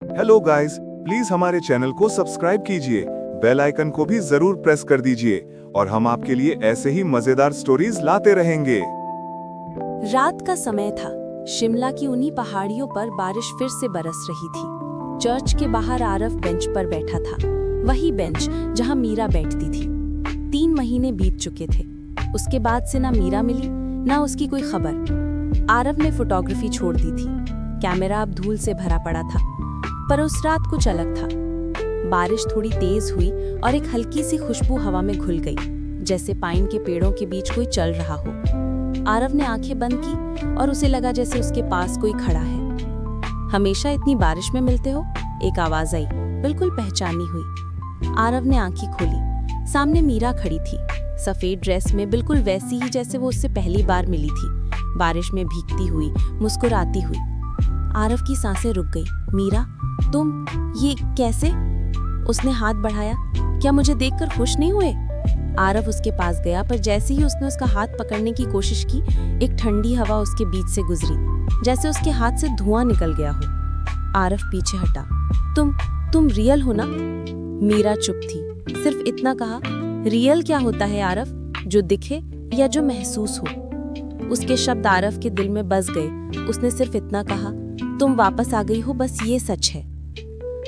Hello guys, please हमारे channel को subscribe कीजिए, बेल आइकन को भी जरूर प्रेस कर दीजिए और हम आपके लिए ऐसे ही मजेदार स्टोरीज लाते रहेंगे। रात का समय था। शिमला की उन्हीं पहाड़ियों पर बारिश फिर से बरस रही थी। चर्च के बाहर आरव बेंच पर बैठा था, वही बेंच जहां मीरा बैठती थी। 3 महीने बीत चुके थे। उसके बाद से ना मीरा मिली, ना उसकी कोई खबर। आरव ने फोटोग्राफी छोड़ दी थी। कैमरा अब धूल से भरा पड़ा था। पर उस रात कुछ अलग था। बारिश थोड़ी तेज हुई और एक हल्की सी खुशबू हवा में घुल गई, जैसे पाइन के पेड़ों के बीच कोई चल रहा हो। आरव ने आंखें बंद की और उसे लगा जैसे उसके पास कोई खड़ा है। हमेशा इतनी बारिश में मिलते हो? एक आवाज आई, बिल्कुल पहचानी हुई। आरव ने आंखें खोली। सामने मीरा खड़ी थी, सफेद ड्रेस में, बिल्कुल वैसी ही जैसे वो उससे पहली बार मिली थी। बारिश में भीगती हुई, मुस्कुराती हुई। आरव की सांसें रुक गई। मीरा, तुम ये कैसे? उसने हाथ बढ़ाया। क्या मुझे देखकर खुश नहीं हुए? आरव उसके पास गया, पर जैसे ही उसने उसका हाथ पकड़ने की कोशिश की, एक ठंडी हवा उसके बीच से गुजरी, जैसे उसके हाथ से धुआं निकल गया हो। आरव पीछे हटा। तुम रियल हो ना? मीरा चुप थी, सिर्फ इतना कहा, रियल क्या होता है आरव? जो दिखे या जो महसूस हो? उसके शब्द आरव के दिल में बस गए। उसने सिर्फ इतना कहा, तुम वापस आ गई हो, बस ये सच है।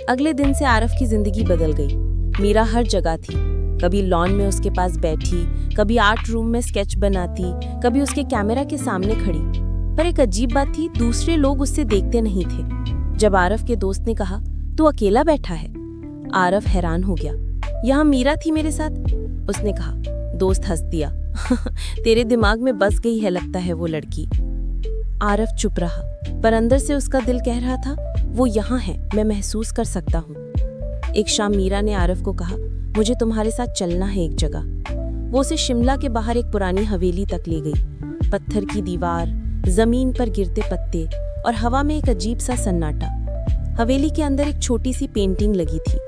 अगले दिन से आरव की जिंदगी बदल गई। मीरा हर जगह थी। कभी लॉन में उसके पास बैठी, कभी आर्ट रूम में स्केच बनाती, कभी उसके कैमरा के सामने खड़ी। पर एक अजीब बात थी, दूसरे लोग उससे देखते नहीं थे। जब आरव के दोस्त ने कहा, तू अकेला बैठा है? आरव हैरान हो गया। यहाँ मीरा थी मेरे साथ, उसने कहा। दोस्त हंस दिया। तेरे दिमाग में बस गई है लगता है वो लड़की। आरव चुप रहा, पर अंदर से उसका दिल कह रहा था, वो यहाँ है, मैं महसूस कर सकता हूँ। एक शाम मीरा ने आरव को कहा, मुझे तुम्हारे साथ चलना है एक जगह। वो उसे शिमला के बाहर एक पुरानी हवेली तक ले गई। पत्थर की दीवार, जमीन पर गिरते पत्ते और हवा में एक अजीब सा सन्नाटा। हवेली के अंदर एक छोटी सी पेंटिंग लगी थी,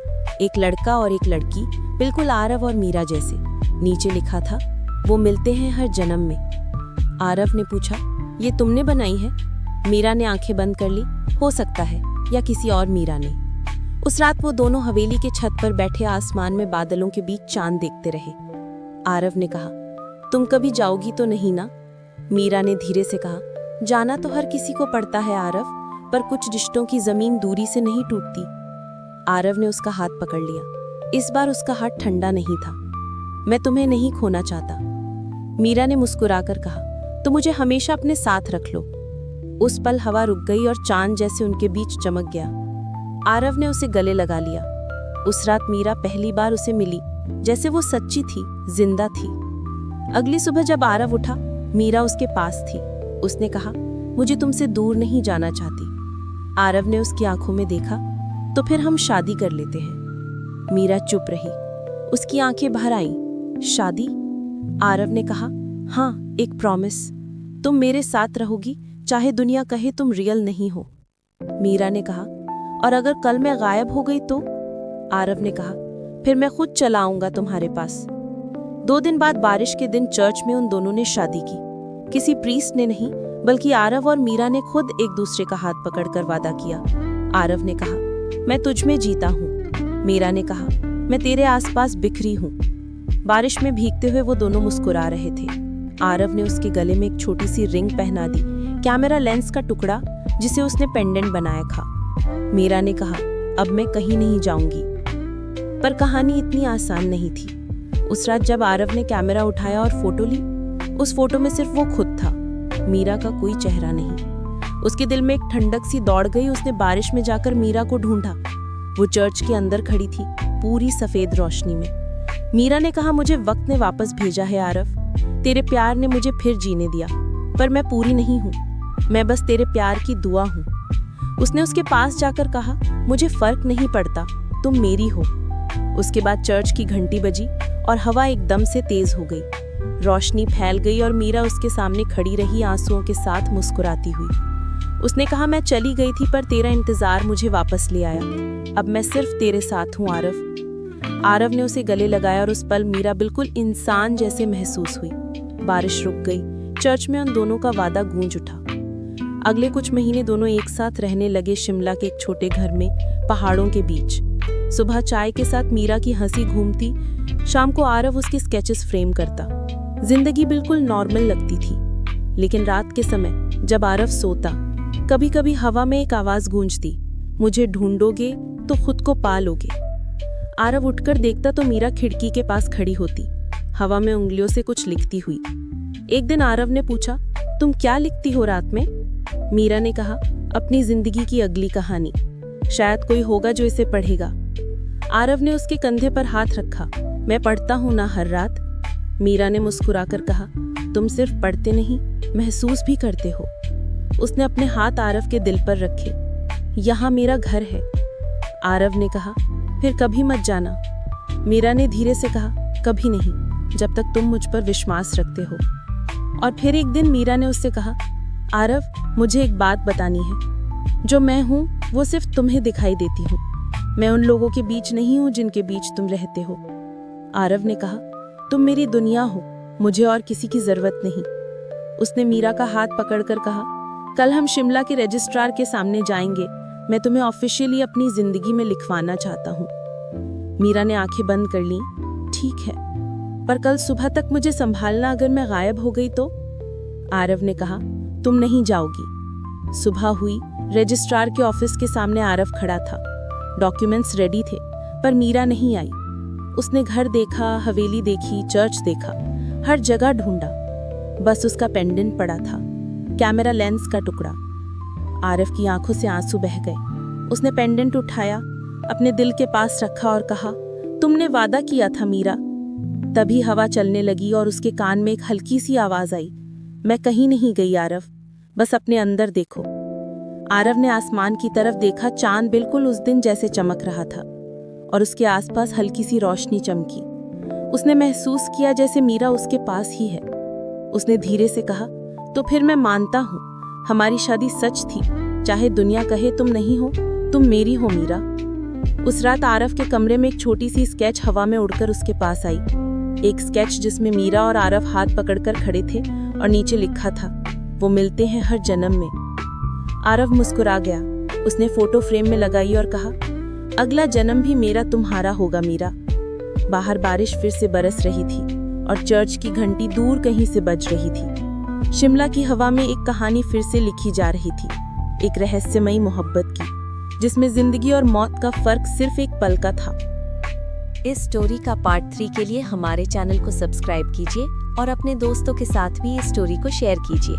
एक लड़का और एक लड़की, बिल्कुल आरव और मीरा जैसे। नीचे लिखा था, वो मिलते हैं हर जन्म में। आरव ने पूछा, ये तुमने बनाई है? मीरा ने आंखें बंद कर ली। हो सकता है, या किसी और मीरा ने। उस रात वो दोनों हवेली के छत पर बैठे आसमान में बादलों के बीच चांद देखते रहे। आरव ने कहा, तुम कभी जाओगी तो नहीं ना? मीरा ने धीरे से कहा, जाना तो हर किसी को पड़ता है आरव, पर कुछ रिश्तों की जमीन दूरी से नहीं टूटती। आरव ने उसका हाथ पकड़ लिया। इस बार उसका हाथ ठंडा नहीं था। मैं तुम्हें नहीं खोना चाहता। मीरा ने मुस्कुराकर कहा, तो मुझे हमेशा अपने साथ रख लो। उस पल हवा रुक गई और चांद जैसे उनके बीच चमक गया। आरव ने उसे गले लगा लिया। उस रात मीरा पहली बार उसे मिली, जैसे वो सच्ची थी, जिंदा थी। अगली सुबह जब आरव उठा, मीरा उसके पास थी। उसने कहा, मुझे तुमसे दूर नहीं जाना चाहती। आरव ने उसकी आंखों में देखा, तो फिर हम शादी कर लेते हैं। मीरा चुप रही। उसकी आंखें भर आईं। शादी? आरव ने कहा, हाँ, एक प्रॉमिस। तुम मेरे साथ रहोगी, चाहे दुनिया कहे तुम रियल नहीं हो। मीरा ने कहा, और अगर कल मैं गायब हो गई तो? आरव ने कहा, फिर मैं खुद चला आऊंगा तुम्हारे पास। 2 दिन बाद बारिश के दिन चर्च में उन दोनों ने शादी की। किसी प्रीस्ट ने नहीं, बल्कि आरव और मीरा ने खुद एक दूसरे का हाथ पकड़कर वादा किया। आरव ने कहा, मैं तुझ में जीता हूँ। मीरा ने कहा, मैं तेरे आसपास बिखरी हूँ। बारिश में भीगते हुए वो दोनों मुस्कुरा रहे थे। आरव ने उसके गले में एक छोटी सी रिंग पहना दी, कैमरा लेंस का टुकड़ा जिसे उसने पेंडेंट बनाया था। मीरा ने कहा, अब मैं कहीं नहीं जाऊंगी। पर कहानी इतनी आसान नहीं थी। उस रात जब आरव ने कैमरा उठाया और फोटो ली, उस फोटो में सिर्फ वो खुद था, मीरा का कोई चेहरा नहीं। उसके दिल में एक ठंडक सी दौड़ गई। उसने बारिश में जाकर मीरा को ढूंढा। वो चर्च के अंदर खड़ी थी, पूरी सफेद रोशनी में। मीरा ने कहा, मुझे वक्त ने वापस भेजा है आरव। तेरे प्यार ने मुझे फिर जीने दिया, पर मैं पूरी नहीं हूँ। मैं बस तेरे प्यार की दुआ हूँ। उसने उसके पास जाकर कहा, मुझे फर्क नहीं पड़ता, तुम मेरी हो। उसके बाद चर्च की घंटी बजी और हवा एकदम से तेज हो गई। रोशनी फैल गई और मीरा उसके सामने खड़ी रही, आंसुओं के साथ मुस्कुराती हुई। उसने कहा, मैं चली गई थी, पर तेरा इंतजार मुझे वापस ले आया। अब मैं सिर्फ तेरे साथ हूँ आरव। आरव ने उसे गले लगाया और उस पल मीरा बिल्कुल इंसान जैसे महसूस हुई। बारिश रुक गई। चर्च में उन दोनों का वादा गूंज उठा। अगले कुछ महीने दोनों एक साथ रहने लगे शिमला के एक छोटे घर में, पहाड़ों के बीच। सुबह चाय के साथ मीरा की हंसी घूमती, शाम को आरव उसके स्केचेस फ्रेम करता। जिंदगी बिल्कुल नॉर्मल लगती थी। लेकिन रात के समय जब आरव सोता, कभी कभी हवा में एक आवाज गूंजती, मुझे ढूंढोगे तो खुद को पा लोगे। आरव उठकर देखता तो मीरा खिड़की के पास खड़ी होती, हवा में उंगलियों से कुछ लिखती हुई। एक दिन आरव ने पूछा, तुम क्या लिखती हो रात में? मीरा ने कहा, अपनी जिंदगी की अगली कहानी। शायद कोई होगा जो इसे पढ़ेगा। आरव ने उसके कंधे पर हाथ रखा। मैं पढ़ता हूं ना हर रात। मीरा ने मुस्कुराकर कहा, तुम सिर्फ पढ़ते नहीं, महसूस भी करते हो। उसने अपने हाथ आरव के दिल पर रखे। यहाँ मेरा घर है। आरव ने कहा, फिर कभी मत जाना। मीरा ने धीरे से कहा, कभी नहीं, जब तक तुम मुझ पर विश्वास रखते हो। और फिर एक दिन मीरा ने उससे कहा, आरव, मुझे एक बात बतानी है। जो मैं हूँ वो सिर्फ तुम्हें दिखाई देती हूँ। मैं उन लोगों के बीच नहीं हूँ जिनके बीच तुम रहते हो। आरव ने कहा, तुम मेरी दुनिया हो, मुझे और किसी की जरूरत नहीं। उसने मीरा का हाथ पकड़कर कहा, कल हम शिमला के रजिस्ट्रार के सामने जाएंगे। मैं तुम्हें ऑफिशियली अपनी जिंदगी में लिखवाना चाहता हूँ। मीरा ने आंखें बंद कर लीं। ठीक है, पर कल सुबह तक मुझे संभालना अगर मैं गायब हो गई तो? आरव ने कहा, तुम नहीं जाओगी। सुबह हुई। रजिस्ट्रार के ऑफिस के सामने आरव खड़ा था। डॉक्यूमेंट्स रेडी थे, पर मीरा नहीं आई। उसने घर देखा, हवेली देखी, चर्च देखा, हर जगह ढूंढा। बस उसका पेंडेंट पड़ा था, कैमरा लेंस का टुकड़ा। आरव की आंखों से आंसू बह गए। उसने पेंडेंट उठाया, अपने दिल के पास रखा और कहा, तुमने वादा किया था मीरा। तभी हवा चलने लगी और उसके कान में एक हल्की सी आवाज आई, मैं कहीं नहीं गई आरव, बस अपने अंदर देखो। आरव ने आसमान की तरफ देखा। चांद बिल्कुल उस दिन जैसे चमक रहा था और उसके आसपास हल्की सी रोशनी चमकी। उसने महसूस किया जैसे मीरा उसके पास ही है। उसने धीरे से कहा, तो फिर मैं मानता हूँ, हमारी शादी सच थी। चाहे दुनिया कहे तुम नहीं हो, तुम मेरी हो मीरा। उस रात आरव के कमरे में एक छोटी सी स्केच हवा में उड़कर उसके पास आई। एक स्केच जिसमें मीरा और आरव हाथ पकड़कर खड़े थे और नीचे लिखा था, वो मिलते हैं हर जन्म में। आरव मुस्कुरा गया। उसने फोटो फ्रेम में लगाई और कहा, अगला जन्म भी मेरा तुम्हारा होगा मीरा। बाहर बारिश फिर से बरस रही थी और चर्च की घंटी दूर कहीं से बज रही थी। शिमला की हवा में एक कहानी फिर से लिखी जा रही थी, एक रहस्यमयी मोहब्बत की, जिसमें जिंदगी और मौत का फर्क सिर्फ एक पल का था। इस स्टोरी का पार्ट 3 के लिए हमारे चैनल को सब्सक्राइब कीजिए और अपने दोस्तों के साथ भी इस स्टोरी को शेयर कीजिए।